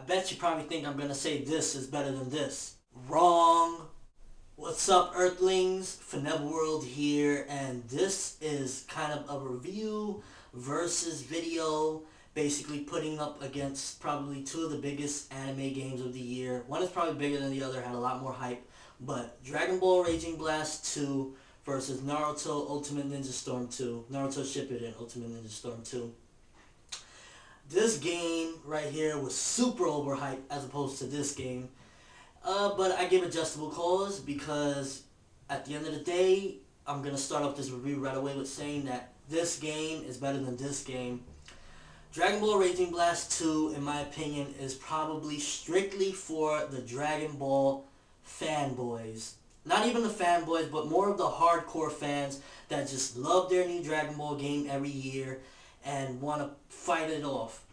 bet you probably think I'm gonna say this is better than this. Wrong. What's up, Earthlings? ForneverWorld here, and this is kind of a review versus video, basically putting up against probably two of the biggest anime games of the year. One is probably bigger than the other, had a lot more hype, but Dragon Ball Raging Blast 2 versus Naruto Ultimate Ninja Storm 2. Naruto Shippuden Ultimate Ninja Storm 2. This game right here was super overhyped as opposed to this game. But I give adjustable cause because at the end of the day, I'm going to start off this review right away with saying that this game is better than this game. Dragon Ball Raging Blast 2, in my opinion, is probably strictly for the Dragon Ball fanboys. Not even the fanboys, but more of the hardcore fans that just love their new Dragon Ball game every year and want to fight it off.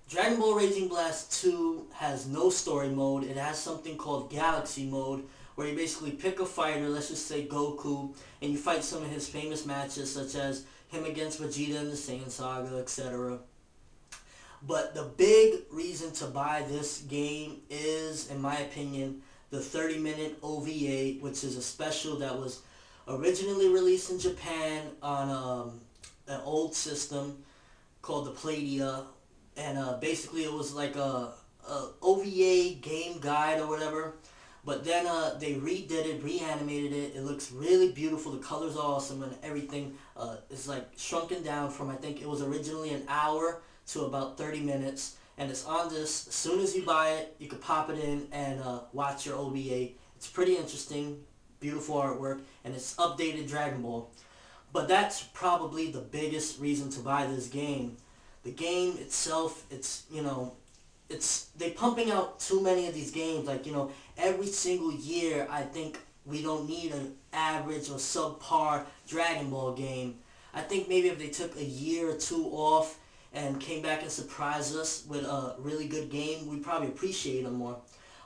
Dragon Ball Raging Blast 2 has no story mode. It has something called Galaxy Mode, where you basically pick a fighter, let's just say Goku, and you fight some of his famous matches, such as him against Vegeta in the Saiyan Saga, etc. But the big reason to buy this game is, in my opinion, the 30-minute OVA, which is a special that was originally released in Japan on an old system called the Playdia. And basically it was like a OVA game guide or whatever. But then they redid it, reanimated it. It looks really beautiful. The colors are awesome and everything is like shrunken down from, I think it was originally an hour to about 30 minutes. And it's on this. As soon as you buy it, you could pop it in and watch your OVA. It's pretty interesting, beautiful artwork, and it's updated Dragon Ball. But that's probably the biggest reason to buy this game. The game itself, they pumping out too many of these games. Like, every single year, I think we don't need an average or subpar Dragon Ball game. I think maybe if they took a year or two off and came back and surprised us with a really good game, we'd probably appreciate them more.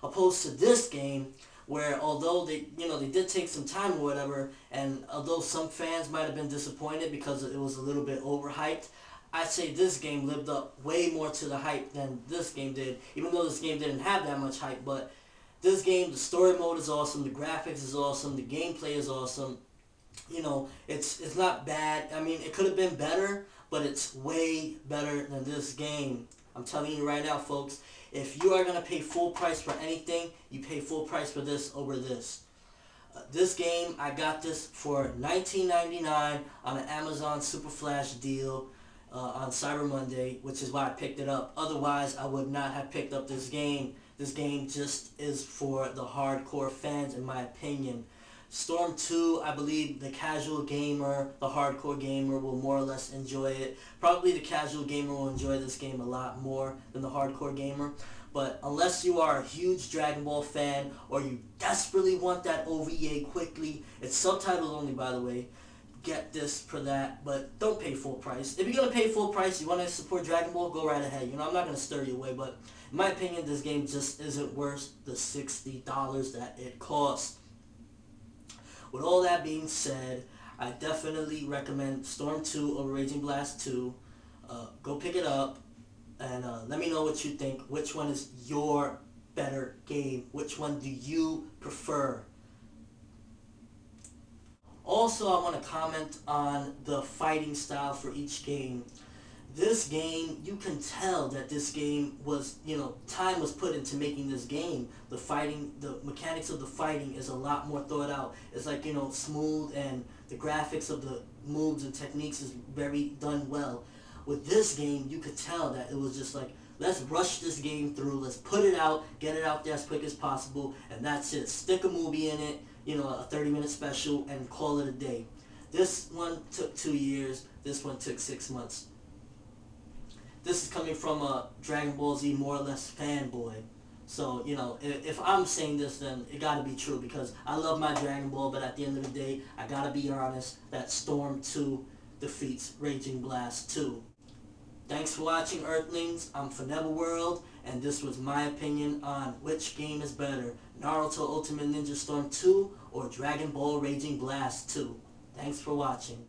Opposed to this game, where although they did take some time or whatever, and although some fans might have been disappointed because it was a little bit overhyped, I'd say this game lived up way more to the hype than this game did, even though this game didn't have that much hype. But this game, the story mode is awesome, the graphics is awesome, the gameplay is awesome. It's not bad. I mean, it could have been better, but it's way better than this game. I'm telling you right now, folks, if you are going to pay full price for anything, you pay full price for this over this. This game, I got this for $19.99 on an Amazon Super Flash deal. On Cyber Monday, which is why I picked it up. Otherwise, I would not have picked up this game. This game just is for the hardcore fans, in my opinion. Storm 2, I believe the casual gamer, the hardcore gamer will more or less enjoy it. Probably the casual gamer will enjoy this game a lot more than the hardcore gamer. But unless you are a huge Dragon Ball fan or you desperately want that OVA quickly, it's subtitled only, by the way, get this for that, but don't pay full price. If you're going to pay full price, you want to support Dragon Ball, go right ahead. I'm not going to stir you away, but in my opinion, this game just isn't worth the $60 that it costs. With all that being said, I definitely recommend Storm 2 over Raging Blast 2. Go pick it up, and let me know what you think. Which one is your better game? Which one do you prefer? Also, I want to comment on the fighting style for each game. This game, you can tell that this game was, time was put into making this game. The fighting, the mechanics of the fighting is a lot more thought out. It's like, smooth, and the graphics of the moves and techniques is very done well. With this game, you could tell that it was just like, let's rush this game through, let's put it out, get it out there as quick as possible, and that's it. Stick a movie in it, a 30-minute special, and call it a day. This one took 2 years, this one took 6 months. This is coming from a Dragon Ball Z more or less fanboy. So, if I'm saying this, then it gotta be true, because I love my Dragon Ball, but at the end of the day, I gotta be honest that Storm 2 defeats Raging Blast 2. Thanks for watching, Earthlings. I'm ForneverWorld, and this was my opinion on which game is better, Naruto Ultimate Ninja Storm 2 or Dragon Ball Raging Blast 2. Thanks for watching.